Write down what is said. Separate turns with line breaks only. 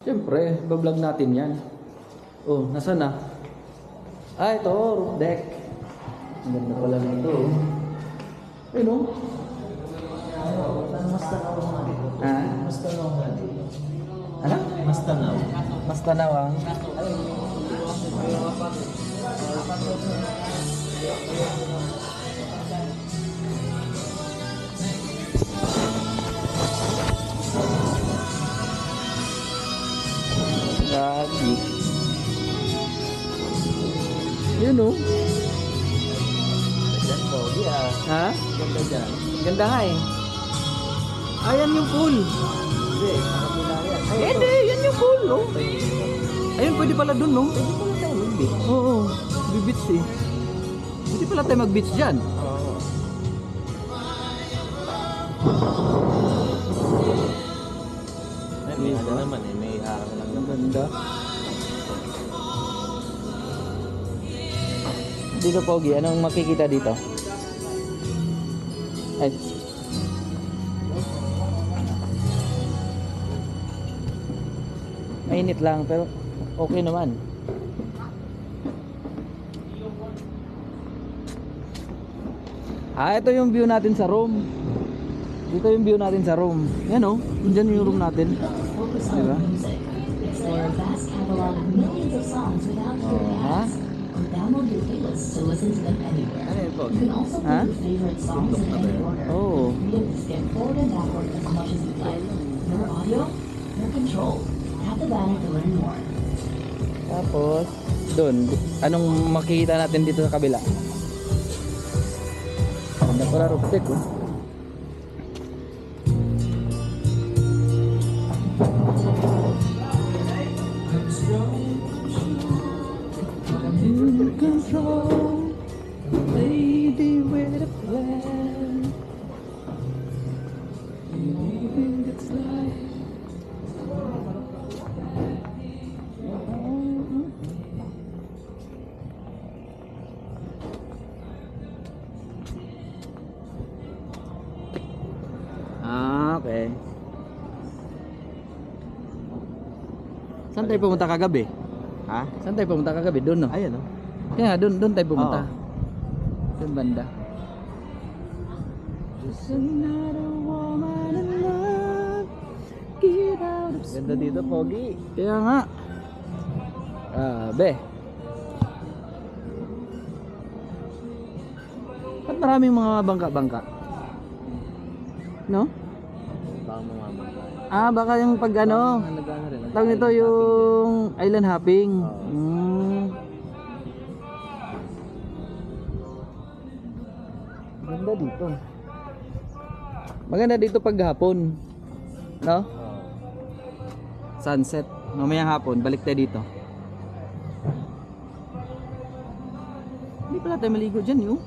Siyempre, bablog natin yan. Oh, nasa na? Ah, ito, roof deck. Ang ganda pala nito. Ayun oh.
Mas tanaw nga dito.
Ah?
Mas tanaw nga dito.
Ano?
Mas tanaw.
Mas tanaw ah. Lagi. Yun oh.
Diyan po, di
Ha?
Ganda dyan.
Ganda nga eh. Ayan yung pool.
Hindi, nakapila yan. Ay,
Hindi, yan yung pool oh. Ayun, pwede pala dun no?
pwede pala tayo mag-beach.
Oo, bibits eh. Pwede pala tayo mag-beach dyan.
Oo. Ay, may ano naman eh, may harang lang
Ang
naman.
ganda. Dito Pogi, anong makikita dito? Ay. Mainit lang pero okay naman. Ah, ito yung view natin sa room. Dito yung view natin sa room. Yan oh, dyan yung room natin. Diba?
Explore a vast catalog of millions of songs without
Oh,
hearing
ha?
ads. Or download your playlist to listen to them anywhere.
Ano yun po?
You can also
Huh?
play your favorite songs in any order.
Oh.
Freedom to skip forward and backward as much as you'd like. Your audio, your control. Tap the banner to learn more.
Tapos, doon, anong makikita natin dito sa kabila? Ganda pala roof deck oh. In control, lady with a plan. You think it's like okay. Saan tayo pumunta kagabi?
Ha?
Saan tayo pumunta kagabi? Doon no?
Ayan o.
Kaya doon tayo pumunta.
Oo.
Doon banda. Just another woman in love. Get out of
Ganda dito, Pogi.
Kaya nga. Be. Ba't maraming mga bangka-bangka? No?
Baka mamamagay.
Ah, baka yung pag ano,
Nag-ano rin.
tawag nito yung island hopping.
Oo.
Maganda dito. Maganda dito pag hapon. No?
Oo.
Sunset. Mamayang hapon, balik tayo dito. Hindi pala tayo maligo dyan, yun.